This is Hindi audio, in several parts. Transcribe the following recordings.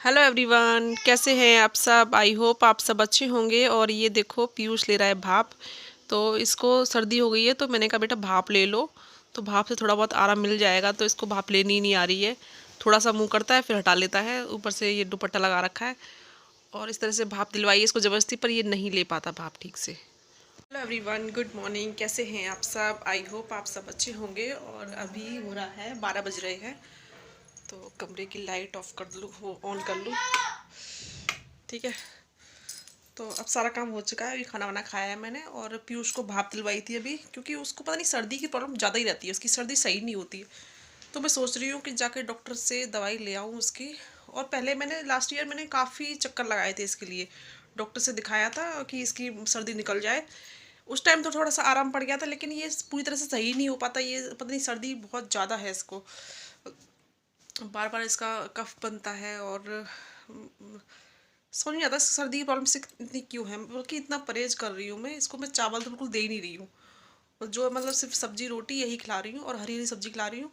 हेलो एवरीवन, कैसे हैं आप सब। आई होप आप सब अच्छे होंगे। और ये देखो पीयूष ले रहा है भाप। तो इसको सर्दी हो गई है तो मैंने कहा बेटा भाप ले लो, तो भाप से थोड़ा बहुत आराम मिल जाएगा। तो इसको भाप लेनी नहीं आ रही है, थोड़ा सा मुंह करता है फिर हटा लेता है। ऊपर से ये दुपट्टा लगा रखा है और इस तरह से भाप दिलवाई इसको ज़बरदस्ती, पर ये नहीं ले पाता भाप ठीक से। हेलो एवरीवन, गुड मॉर्निंग, कैसे हैं आप सब। आई होप आप सब अच्छे होंगे। और अभी हो रहा है 12 बज रहे हैं, तो कमरे की लाइट ऑफ कर लूँ, वो ऑन कर लूँ, ठीक है। तो अब सारा काम हो चुका है। अभी खाना वाना खाया है मैंने और पीयूष को भाप दिलवाई थी अभी, क्योंकि उसको पता नहीं सर्दी की प्रॉब्लम ज़्यादा ही रहती है, उसकी सर्दी सही नहीं होती है। तो मैं सोच रही हूँ कि जाके डॉक्टर से दवाई ले आऊँ उसकी। और पहले मैंने लास्ट ईयर मैंने काफ़ी चक्कर लगाए थे इसके लिए, डॉक्टर से दिखाया था कि इसकी सर्दी निकल जाए। उस टाइम तो थोड़ा सा आराम पड़ गया था, लेकिन ये पूरी तरह से सही नहीं हो पाता। ये पता नहीं सर्दी बहुत ज़्यादा है इसको, बार बार इसका कफ बनता है। और समझ नहीं आता सर्दी की प्रॉब्लम से इतनी क्यों है, बल्कि इतना परहेज कर रही हूँ मैं इसको। मैं चावल तो बिल्कुल दे ही नहीं रही हूँ, और जो मतलब सिर्फ सब्जी रोटी यही खिला रही हूँ और हरी हरी सब्जी खिला रही हूँ।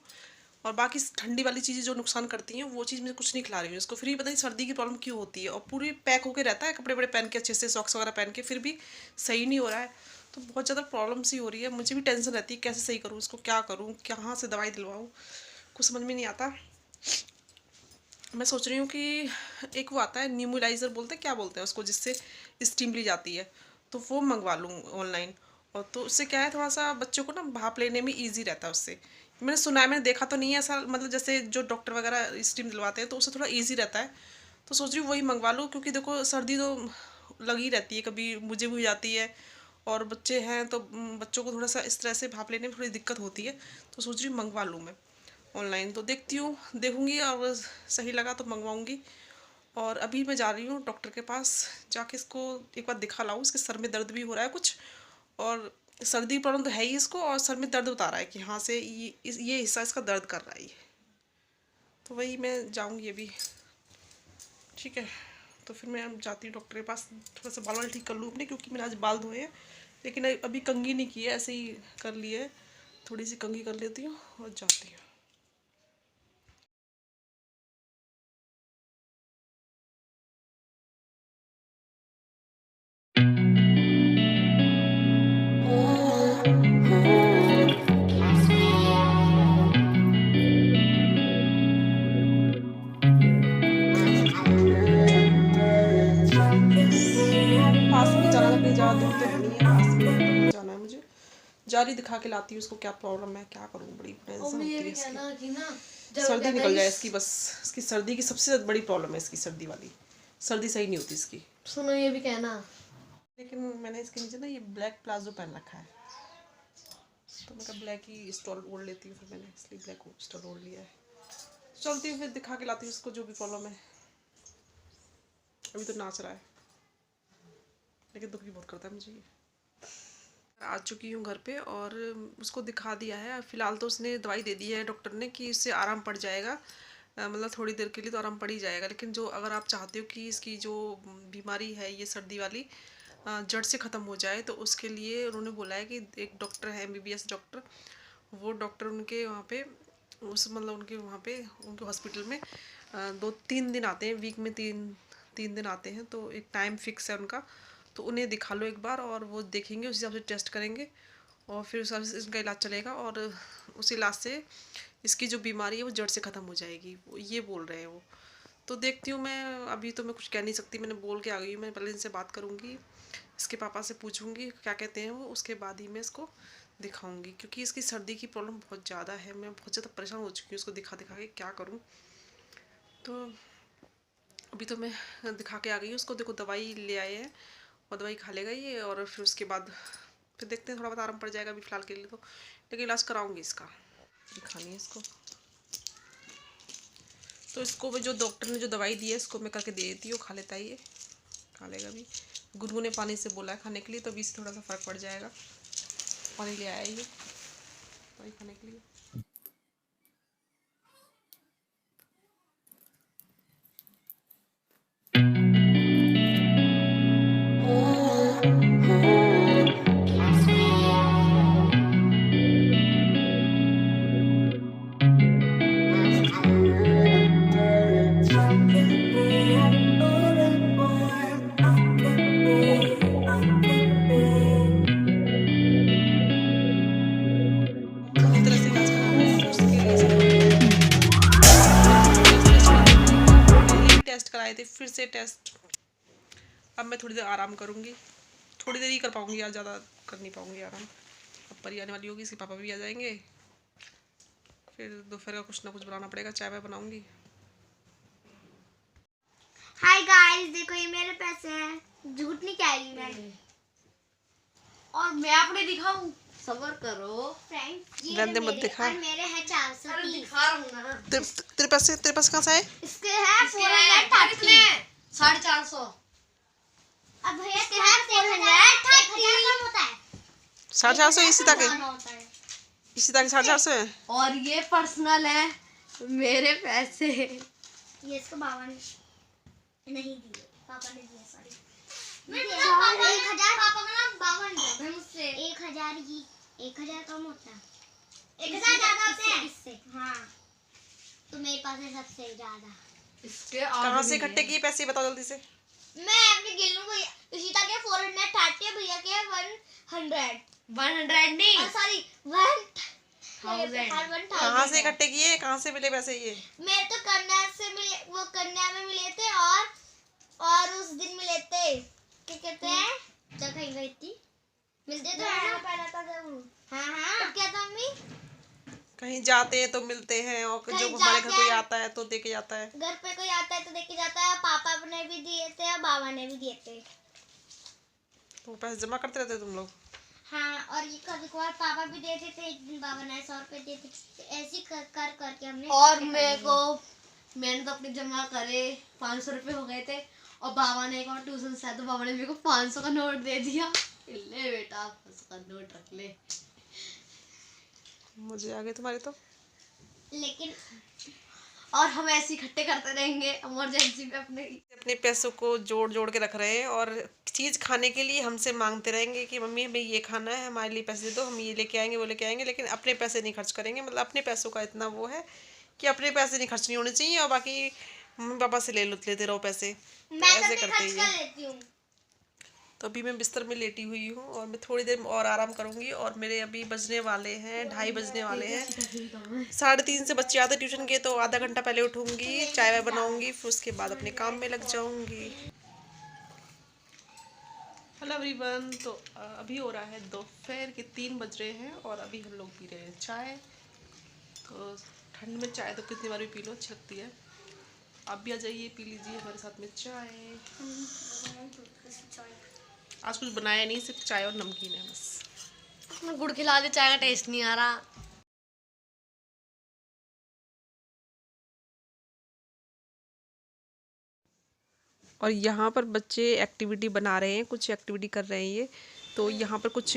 और बाकी ठंडी वाली चीज़ें जो नुकसान करती हैं वो चीज़ मैं कुछ नहीं खिला रही हूँ इसको। फिर भी पता नहीं सर्दी की प्रॉब्लम क्यों होती है, और पूरी पैक होके रहता है, कपड़े वपड़े पहन के अच्छे से, सॉक्स वगैरह पहन के, फिर भी सही नहीं हो रहा है। तो बहुत ज़्यादा प्रॉब्लम सी हो रही है। मुझे भी टेंशन रहती है कैसे सही करूँ इसको, क्या करूँ, कहाँ से दवाई दिलवाऊँ, कुछ समझ में नहीं आता। मैं सोच रही हूँ कि एक वो आता है न्यूमुलाइज़र बोलते हैं, क्या बोलते हैं उसको, जिससे स्टीम ली जाती है, तो वो मंगवा लूँ ऑनलाइन। और तो उससे क्या है, थोड़ा सा बच्चों को ना भाप लेने में इजी रहता है उससे। मैंने सुना है, मैंने देखा तो नहीं है ऐसा, मतलब जैसे जो डॉक्टर वगैरह स्टीम दिलवाते हैं तो उससे थोड़ा ईजी रहता है। तो सोच रही हूँ वही मंगवा लूँ, क्योंकि देखो सर्दी तो लगी रहती है, कभी मुझे भी हो जाती है। और बच्चे हैं तो बच्चों को थोड़ा सा इस तरह से भाप लेने में थोड़ी दिक्कत होती है। तो सोच रही हूँ मंगवा लूँ मैं ऑनलाइन। तो देखती हूँ, देखूँगी, और सही लगा तो मंगवाऊँगी। और अभी मैं जा रही हूँ डॉक्टर के पास, जाके इसको एक बार दिखा लाऊँ। इसके सर में दर्द भी हो रहा है कुछ, और सर्दी प्रॉब्लम तो है ही इसको, और सर में दर्द बता रहा है कि हाँ से ये हिस्सा इसका दर्द कर रहा है ये। तो वही मैं जाऊँगी अभी, ठीक है। तो फिर मैं जाती हूँ डॉक्टर के पास, थोड़ा सा बाल वाल ठीक कर लूँ अपने, क्योंकि मैंने आज बाल धोए हैं, लेकिन अभी कंघी नहीं की है, ऐसे ही कर लिए। थोड़ी सी कंघी कर लेती हूँ और जाती हूँ। पास में जाना था, कहीं ज़्यादा दूर तो है नहीं है, पास में है, तो जाना है मुझे। जारी दिखा के लाती हूँ उसको, क्या प्रॉब्लम है, क्या करूँ, बड़ी टेंशन होती है इसकी। सर्दी निकल जाए इसकी बस। इसकी सर्दी की सबसे बड़ी प्रॉब्लम है इसकी, सर्दी वाली। सर्दी सही नहीं होती इसकी। सुनो ये भी कहना। लेकिन मैंने इसके नीचे ना ये ब्लैक प्लाजो पहन रखा है, तो मैं ब्लैक ही स्टॉल ओढ़ लेती हूँ, फिर मैंने इसलिए ब्लैक स्टॉल ओढ़ लिया है। चलती हूँ फिर दिखा के लाती हूँ इसको जो भी प्रॉब्लम है। अभी तो नाच रहा है, लेकिन दुख भी बहुत करता है मुझे ये। आ चुकी हूँ घर पे और उसको दिखा दिया है। फ़िलहाल तो उसने दवाई दे दी है डॉक्टर ने कि इससे आराम पड़ जाएगा, मतलब थोड़ी देर के लिए तो आराम पड़ ही जाएगा। लेकिन जो अगर आप चाहते हो कि इसकी जो बीमारी है ये सर्दी वाली जड़ से ख़त्म हो जाए, तो उसके लिए उन्होंने बोला है कि एक डॉक्टर है एमबीबीएस डॉक्टर, वो डॉक्टर उनके वहाँ पे, उस मतलब उनके वहाँ पे उनके हॉस्पिटल में 2-3 दिन आते हैं, वीक में तीन तीन दिन आते हैं। तो एक टाइम फिक्स है उनका, तो उन्हें दिखा लो एक बार, और वो देखेंगे, उस हिसाब से टेस्ट करेंगे, और फिर उस हिसाब से इसका इलाज चलेगा। और उस इलाज से इसकी जो बीमारी है वो जड़ से ख़त्म हो जाएगी, वो ये बोल रहे हैं वो। तो देखती हूँ मैं, अभी तो मैं कुछ कह नहीं सकती, मैंने बोल के आ गई हूँ। मैं पहले इनसे बात करूँगी, इसके पापा से पूछूँगी क्या कहते हैं वो, उसके बाद ही मैं इसको दिखाऊंगी। क्योंकि इसकी सर्दी की प्रॉब्लम बहुत ज़्यादा है, मैं बहुत ज़्यादा परेशान हो चुकी हूँ इसको दिखा दिखा के, क्या करूँ। तो अभी तो मैं दिखा के आ गई हूँ उसको। देखो दवाई ले आए हैं, और दवाई खा लेगा ये, और फिर उसके बाद फिर देखते हैं, थोड़ा बहुत आराम पड़ जाएगा अभी फ़िलहाल के लिए तो। लेकिन इलाज कराऊंगी इसका, दिखानी है इसको। तो इसको जो डॉक्टर ने जो दवाई दी है इसको मैं करके दे देती हूँ, खा लेता है ये, खा लेगा अभी। गुनगुने पानी से बोला है खाने के लिए, तो अभी से थोड़ा सा फ़र्क पड़ जाएगा। पानी ले आया ये दवाई खाने के लिए। थे फिर से टेस्ट। अब मैं थोड़ी देर आराम करूँगी, थोड़ी देर ही कर पाऊँगी, आज ज़्यादा कर नहीं पाऊँगी आराम। अब परी आने वाली होगी, इसके पापा भी आ जाएंगे, फिर दोपहर का कुछ ना कुछ बनाना पड़ेगा, चाय वाय बनाऊँगी। हाय गाइस, देखो ये मेरे पैसे हैं, झूठ नहीं कह रही मैं। और मैं अपने दिखाऊं, सबर करो फ्रेंड्स, ये गंदे है मत मेरे दिखा। और मेरे हैं 430। दिखा रहा हूँ ना। तेरे पास कहाँ से आए? इसके है 430। 450। अब भैया के है 430 कम होता है। 450 इसी तक है, होता है। इसी तक 450 है। और ये पर्सनल है, मेरे पैसे। ये इसको बाबा ने नहीं दिए, पापा ने दिए, सॉरी। मैं 1000 पापा का नाम बाबा ने दिया मुझसे। 1000 ही 1000 कम होता है, 1000 ज्यादा होते हैं इससे। हाँ, तो मेरे पास है सबसे ज्यादा। इसके कहाँ से इकट्ठे किए पैसे बताओ जल्दी से। मैं अपने गिल लूं, इशिता के 430, भैया के 100 नहीं, सॉरी 1000। कहाँ से इकट्ठे किए, कहाँ से मिले पैसे ये? मेरे तो कन्या से मिले, वो कन्या में मिले थे, और उस दिन मिले थे, क्या कहते हैं, जब कहीं गई थी मिलते तो है ना, पहना था जब। हाँ तो क्या था मम्मी, कहीं जाते हैं तो मिलते हैं, और कहीं जब हमारे घर जाते कोई हैं। आता है तो दे के जाता है। घर पे कोई आता है तो देके जाता है, पापा ने भी दिए थे और बाबा ने भी दिए थे। तो पैसे जमा करते रहते तुम लोग? हाँ, और ये कभी कभार पापा भी देते थे, एक दिन बाबा ने 100 रुपए दिए थे, तो ऐसे ही कर करके हमने। और मैंने तो अपने जमा करे 500 रुपए हो गए थे, और बाबा ने एक और ट्यूशन से आया तो बाबा ने मेरे को 500 का नोट दे दिया। ले बेटा 500 का नोट रख ले। मुझे आ गए तुम्हारे तो। लेकिन और हम ऐसे इकट्ठे करते रहेंगे इमरजेंसी में अपने। अपने पैसों को जोड़ जोड़ के रख रहे हैं, और चीज़ खाने के लिए हमसे मांगते रहेंगे कि मम्मी हमें ये खाना है, हमारे लिए पैसे दे दो, हम ये लेके आएंगे वो लेके आएंगे, लेकिन अपने पैसे नहीं खर्च करेंगे। मतलब अपने पैसों का इतना वो है कि अपने पैसे नहीं खर्च नहीं होने चाहिए, और बाकी मम्मी पापा से लेते रहो पैसे, तो मैं ऐसे तो करते खर्च ही कर है। लेती हूँ। तो अभी मैं बिस्तर में लेटी हुई हूँ, और मैं थोड़ी देर और आराम करूँगी, और मेरे अभी बजने वाले हैं 2:30 बजने वाले हैं। 3:30 से बच्चे आते ट्यूशन के, तो आधा घंटा पहले उठूँगी, चाय वाय बनाऊँगी, फिर उसके बाद अपने काम में लग जाऊँगी। हेलो एवरीवन, तो अभी हो रहा है दोपहर के 3 बज रहे हैं, और अभी हम लोग पी रहे हैं चाय। तो ठंड में चाय तो कितनी बार भी पी लो, अच्छी लगती है। आप भी आ जाइए, पी लीजिए हमारे साथ में चाय। आज कुछ बनाया नहीं, सिर्फ चाय और नमकीन है बस। गुड़ खिला दे, चाय का टेस्ट नहीं आ रहा। और यहाँ पर बच्चे एक्टिविटी बना रहे हैं, कुछ एक्टिविटी कर रहे हैं ये। तो यहाँ पर कुछ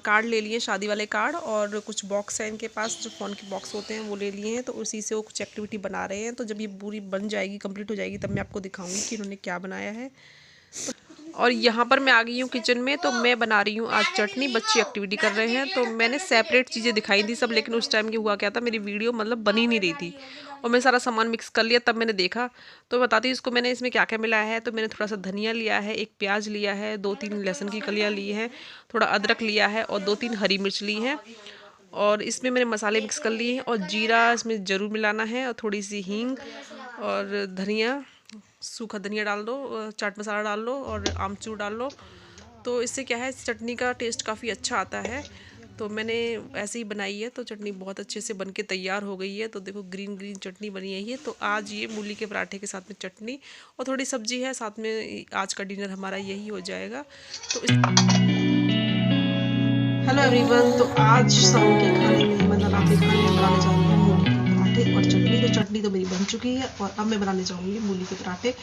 कार्ड ले लिए, शादी वाले कार्ड, और कुछ बॉक्स हैं इनके पास, जो फ़ोन के बॉक्स होते हैं वो ले लिए हैं। तो उसी से वो कुछ एक्टिविटी बना रहे हैं। तो जब ये पूरी बन जाएगी, कंप्लीट हो जाएगी, तब मैं आपको दिखाऊंगी कि इन्होंने क्या बनाया है। और यहाँ पर मैं आ गई हूँ किचन में, तो मैं बना रही हूँ आज चटनी। बच्चे एक्टिविटी कर रहे हैं, तो मैंने सेपरेट चीज़ें दिखाई थी सब, लेकिन उस टाइम की हुआ क्या था, मेरी वीडियो मतलब बनी नहीं रही थी, और मैं सारा सामान मिक्स कर लिया, तब मैंने देखा। तो बताती हूँ इसको मैंने इसमें क्या क्या मिलाया है। तो मैंने थोड़ा सा धनिया लिया है, 1 प्याज लिया है, 2-3 लहसुन की कलियाँ ली हैं, थोड़ा अदरक लिया है, और 2-3 हरी मिर्च ली हैं। और इसमें मैंने मसाले मिक्स कर लिए हैं, और जीरा इसमें ज़रूर मिलाना है, और थोड़ी सी हींग, और धनिया, सूखा धनिया डाल दो, चाट मसाला डाल लो, और आमचूर डाल लो। तो इससे क्या है, चटनी का टेस्ट काफ़ी अच्छा आता है। तो मैंने ऐसे ही बनाई है, तो चटनी बहुत अच्छे से बन के तैयार हो गई है। तो देखो ग्रीन ग्रीन चटनी बनी है ये। तो आज ये मूली के पराठे के साथ में चटनी और थोड़ी सब्जी है साथ में, आज का डिनर हमारा यही हो जाएगा। तो हेलो एवरीवन, तो आज शाम के खाने में मतलब रात के खाने में बनाने जा रही हूँ मूली के पराठे और चटनी। तो चटनी तो मेरी बन चुकी है, और अब मैं बनाने जाऊँगी मूली के पराठे।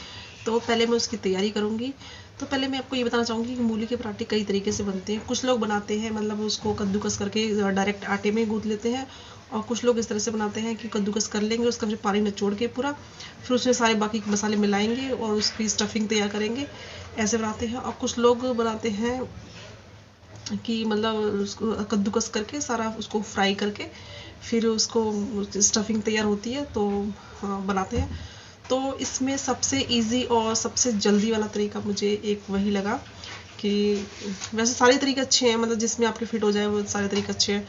तो पहले मैं उसकी तैयारी करूँगी। तो पहले मैं आपको ये बताना चाहूँगी कि मूली के पराठे कई तरीके से बनते हैं। कुछ लोग बनाते हैं मतलब उसको कद्दूकस करके डायरेक्ट आटे में गूँथ लेते हैं, और कुछ लोग इस तरह से बनाते हैं कि कद्दूकस कर लेंगे, उसका फिर पानी निचोड़ के पूरा, फिर उसमें सारे बाकी के मसाले मिलाएंगे और उसकी स्टफिंग तैयार करेंगे, ऐसे बनाते हैं। और कुछ लोग बनाते हैं कि मतलब उसको कद्दूकस करके सारा उसको फ्राई करके फिर उसको स्टफिंग तैयार होती है तो बनाते हैं। तो इसमें सबसे इजी और सबसे जल्दी वाला तरीका मुझे एक वही लगा कि वैसे सारे तरीके अच्छे हैं, मतलब जिसमें आपके फिट हो जाए वो सारे तरीके अच्छे हैं,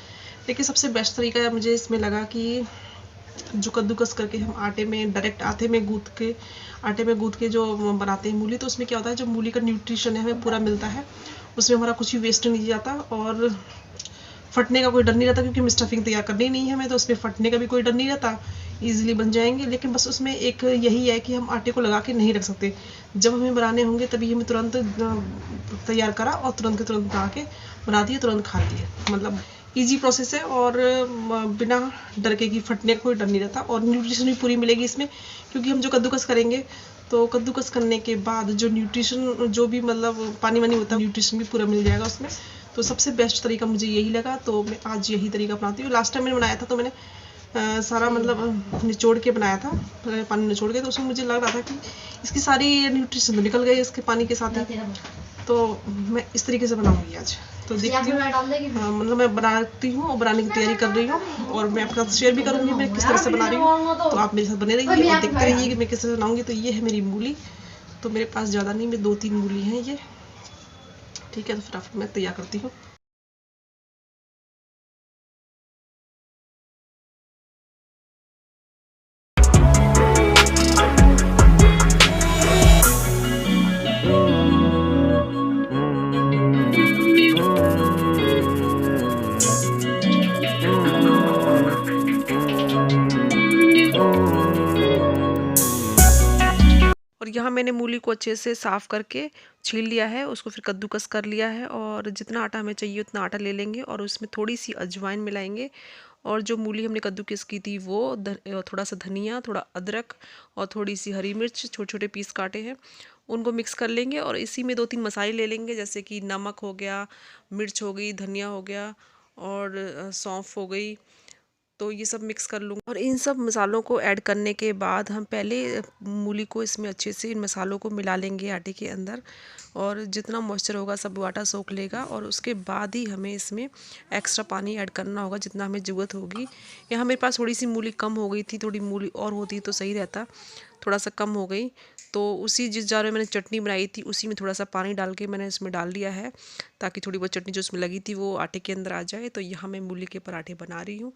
लेकिन सबसे बेस्ट तरीका मुझे इसमें लगा कि जो कद्दूकस करके हम आटे में डायरेक्ट आटे में गूँथ के जो बनाते हैं मूली, तो उसमें क्या होता है, जो मूली का न्यूट्रिशन है हमें पूरा मिलता है, उसमें हमारा कुछ भी वेस्ट नहीं जाता और फटने का कोई डर नहीं रहता, क्योंकि हमें स्टफिंग तैयार करनी नहीं है हमें, तो उसमें फटने का भी कोई डर नहीं रहता, ईजिली बन जाएंगे। लेकिन बस उसमें एक यही है कि हम आटे को लगा के नहीं रख सकते, जब हमें बनाने होंगे तभी हमें तुरंत तैयार करा और तुरंत के तुरंत बना के बना दिए, तुरंत खा लिए। मतलब ईजी प्रोसेस है और बिना डर के कि फटने का कोई डर नहीं रहता, और न्यूट्रिशन भी पूरी मिलेगी इसमें, क्योंकि हम जो कद्दूकस करेंगे तो कद्दूकस करने के बाद जो न्यूट्रिशन जो भी मतलब पानी वानी होता है, न्यूट्रिशन भी पूरा मिल जाएगा उसमें। तो सबसे बेस्ट तरीका मुझे यही लगा, तो मैं आज यही तरीका अपनाती हूँ। लास्ट टाइम मैंने बनाया था तो मैंने सारा मतलब निचोड़ के बनाया था, पानी निचोड़ के, तो उसमें मुझे लग रहा था कि इसकी सारी न्यूट्रिशन तो निकल गई इसके पानी के साथ ही, तो मैं इस तरीके से बनाऊंगी आज। तो देखती हूँ, मतलब मैं बनाती हूँ और बनाने की तैयारी कर रही हूँ, और मैं आपके साथ शेयर भी करूँगी मैं किस तरह से बना रही हूँ, तो आप मेरे साथ बने रहिए और देखते रहिए कि मैं किस तरह से बनाऊँगी। तो ये है मेरी मूली, तो मेरे पास ज़्यादा नहीं, मैं 2-3 मूली हैं ये, ठीक है। तो फटाफट मैं तैयार करती हूँ। और यहाँ मैंने मूली को अच्छे से साफ़ करके छील लिया है, उसको फिर कद्दूकस कर लिया है, और जितना आटा हमें चाहिए उतना आटा ले लेंगे और उसमें थोड़ी सी अजवाइन मिलाएंगे, और जो मूली हमने कद्दूकस की थी वो थोड़ा सा धनिया, थोड़ा अदरक और थोड़ी सी हरी मिर्च छोटे छोटे पीस काटे हैं, उनको मिक्स कर लेंगे। और इसी में 2-3 मसाले ले लेंगे, जैसे कि नमक हो गया, मिर्च हो गई, धनिया हो गया और सौंफ हो गई, तो ये सब मिक्स कर लूँगी। और इन सब मसालों को ऐड करने के बाद हम पहले मूली को इसमें अच्छे से इन मसालों को मिला लेंगे आटे के अंदर, और जितना मॉइस्चर होगा सब वो आटा सोख लेगा, और उसके बाद ही हमें इसमें एक्स्ट्रा पानी ऐड करना होगा जितना हमें ज़रूरत होगी। यहाँ मेरे पास थोड़ी सी मूली कम हो गई थी, थोड़ी मूली और होती तो सही रहता, थोड़ा सा कम हो गई, तो उसी जिस जार में मैंने चटनी बनाई थी उसी में थोड़ा सा पानी डाल के मैंने इसमें डाल दिया है, ताकि थोड़ी बहुत चटनी जो उसमें लगी थी वो आटे के अंदर आ जाए। तो यहाँ मैं मूली के पराठे बना रही हूँ।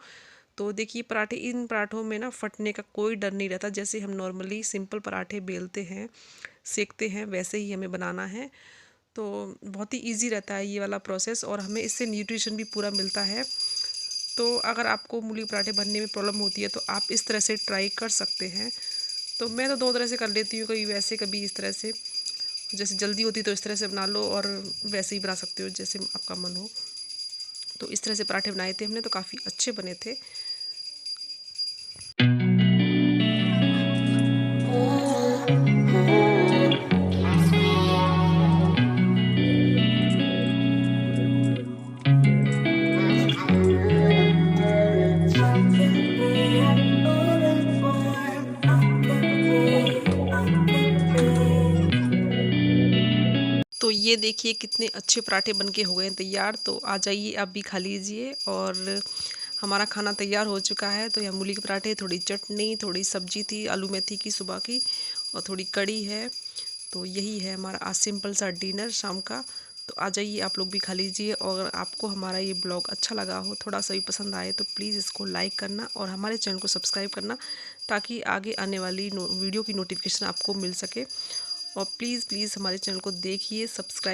तो देखिए पराठे, इन पराठों में ना फटने का कोई डर नहीं रहता, जैसे हम नॉर्मली सिंपल पराठे बेलते हैं, सेकते हैं, वैसे ही हमें बनाना है। तो बहुत ही इजी रहता है ये वाला प्रोसेस, और हमें इससे न्यूट्रिशन भी पूरा मिलता है। तो अगर आपको मूली पराठे बनने में प्रॉब्लम होती है तो आप इस तरह से ट्राई कर सकते हैं। तो मैं तो 2 तरह से कर लेती हूँ, कभी वैसे कभी इस तरह से, जैसे जल्दी होती तो इस तरह से बना लो, और वैसे ही बना सकते हो जैसे आपका मन हो। तो इस तरह से पराठे बनाए थे हमने, तो काफ़ी अच्छे बने थे। तो ये देखिए कितने अच्छे पराठे बनके हो गए हैं तैयार। तो आ जाइए आप भी खा लीजिए, और हमारा खाना तैयार हो चुका है। तो यह मूली के पराठे, थोड़ी चटनी, थोड़ी सब्जी थी आलू मेथी की सुबह की, और थोड़ी कड़ी है। तो यही है हमारा आज सिंपल सा डिनर शाम का। तो आ जाइए आप लोग भी खा लीजिए, और अगर आपको हमारा ये ब्लॉग अच्छा लगा हो, थोड़ा सा भी पसंद आए, तो प्लीज़ इसको लाइक करना और हमारे चैनल को सब्सक्राइब करना, ताकि आगे आने वाली वीडियो की नोटिफिकेशन आपको मिल सके। और प्लीज़ हमारे चैनल को देखिए, सब्सक्राइब